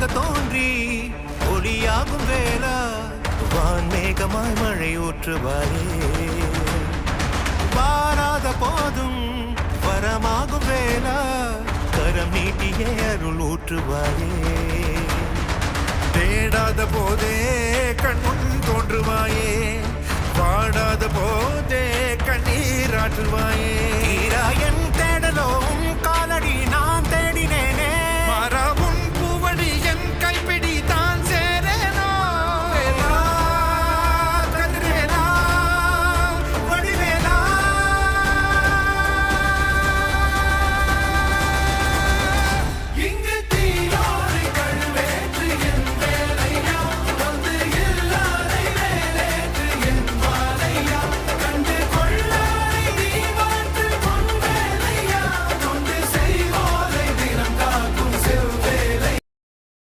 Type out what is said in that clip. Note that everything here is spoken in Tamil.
ஒளியாக தோன்றி ஒளியாகும் வேளா வான்மேகமாய் மழை ஊற்றுவாயே வாராத போதும் வரமாகும் வேளா கரம் நீட்டியே அருள் ஊற்றுவாயே தேடாத போதே கண்முன் தோன்றுவாயே பாடாத போதே கண்ணீராற்றுவாயே என் தேடலோ காலடி நான் தேடினேனே